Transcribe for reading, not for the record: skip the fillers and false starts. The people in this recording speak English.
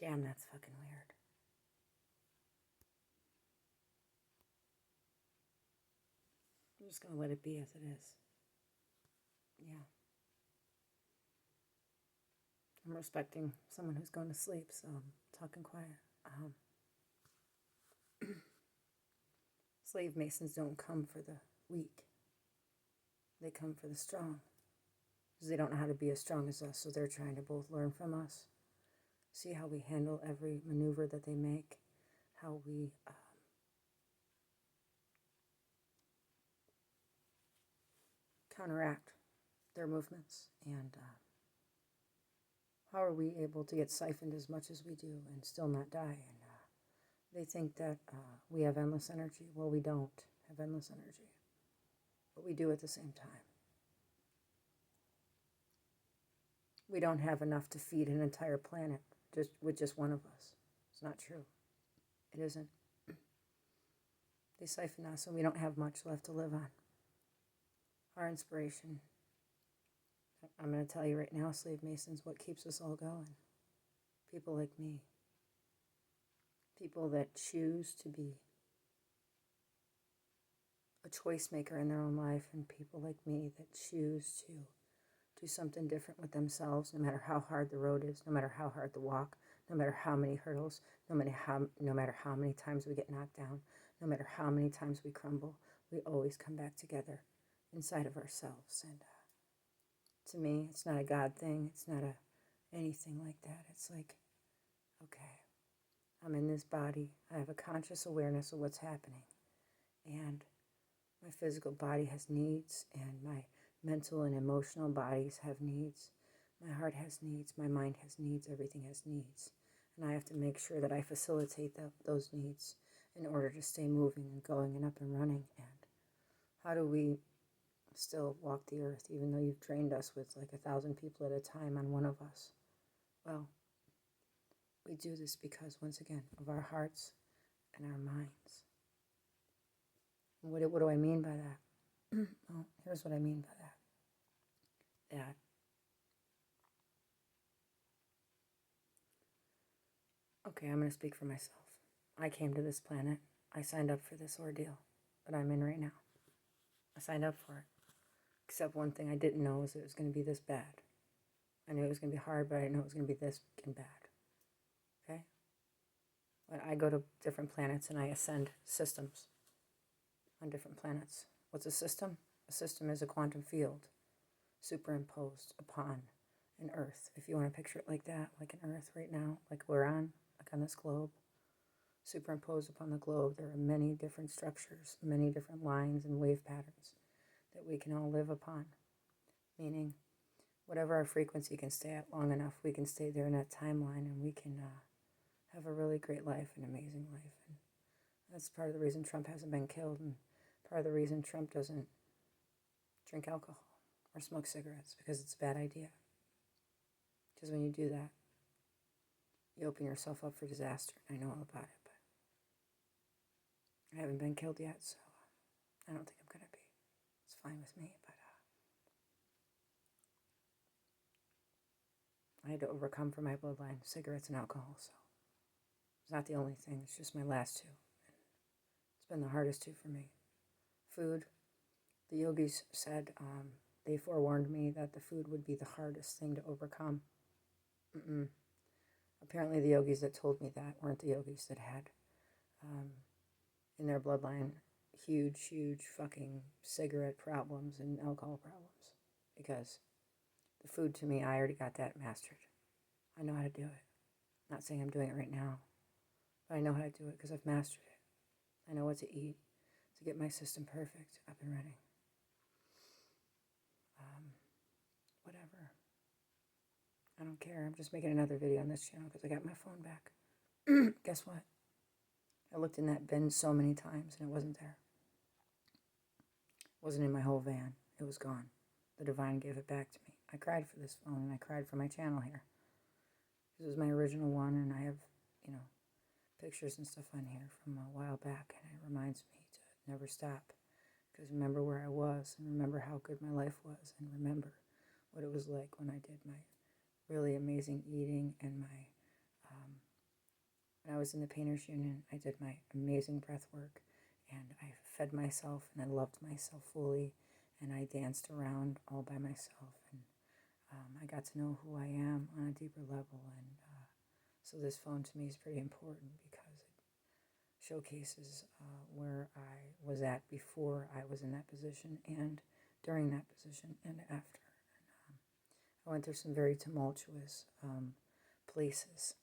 Damn, that's fucking weird. I'm just gonna let it be as it is. Yeah. I'm respecting someone who's going to sleep, so I'm talking quiet. Slave masons don't come for the weak. They come for the strong. Because they don't know how to be as strong as us, so they're trying to both learn from us. See how we handle every maneuver that they make. How we counteract their movements. And how are we able to get siphoned as much as we do and still not die? And they think that we have endless energy. Well, we don't have endless energy, but we do at the same time. We don't have enough to feed an entire planet just with just one of us. It's not true. It isn't. They siphon us and we don't have much left to live on. Our inspiration. I'm going to tell you right now, slave masons, what keeps us all going. People like me. People that choose to be a choice maker in their own life, and people like me that choose to do something different with themselves, no matter how hard the road is, no matter how hard the walk, no matter how many hurdles, no matter how many times we get knocked down, no matter how many times we crumble, we always come back together inside of ourselves. And to me, it's not a God thing. It's not anything like that. It's like, okay, I'm in this body. I have a conscious awareness of what's happening. And my physical body has needs, and my mental and emotional bodies have needs. My heart has needs. My mind has needs. Everything has needs. And I have to make sure that I facilitate those needs in order to stay moving and going and up and running. And how do we still walk the earth, even though you've trained us with like 1,000 people at a time on one of us? Well, we do this because, once again, of our hearts and our minds. What do I mean by that? Well, here's what I mean by that. That okay, I'm going to speak for myself. I came to this planet. I signed up for this ordeal that I'm in right now. I signed up for it. Except one thing I didn't know was it was going to be this bad. I knew it was going to be hard, but I didn't know it was going to be this fucking bad. Okay? When I go to different planets and I ascend systems on different planets. What's a system? A system is a quantum field superimposed upon an Earth. If you want to picture it like that, like an Earth right now, like we're on, like on this globe, superimposed upon the globe, there are many different structures, many different lines and wave patterns that we can all live upon. Meaning, whatever our frequency can stay at long enough, we can stay there in that timeline, and we can have a really great life, an amazing life. And that's part of the reason Trump hasn't been killed, and part of the reason Trump doesn't drink alcohol or smoke cigarettes, because it's a bad idea. Because when you do that, you open yourself up for disaster. I know all about it, but I haven't been killed yet, so I don't think I'm going to be. It's fine with me, but I had to overcome for my bloodline cigarettes and alcohol, so it's not the only thing. It's just my last two. And it's been the hardest two for me. Food. The yogis said they forewarned me that the food would be the hardest thing to overcome. Apparently the yogis that told me that weren't the yogis that had in their bloodline huge fucking cigarette problems and alcohol problems. Because the food, to me, I already got that mastered. I know how to do it. I'm not saying I'm doing it right now, but I know how to do it because I've mastered it. I know what to eat to get my system perfect, up and running. Whatever. I don't care. I'm just making another video on this channel because I got my phone back. Guess what? I looked in that bin so many times and it wasn't there. It wasn't in my whole van. It was gone. The divine gave it back to me. I cried for this phone and I cried for my channel here. This is my original one, and I have, pictures and stuff on here from a while back, and it reminds me to never stop. Because remember where I was, and remember how good my life was, and remember what it was like when I did my really amazing eating and my when I was in the Painters Union, I did my amazing breath work, and I fed myself, and I loved myself fully, and I danced around all by myself, and I got to know who I am on a deeper level, and so this phone to me is pretty important because it showcases where I was at before I was in that position, and during that position, and after. I went through some very tumultuous places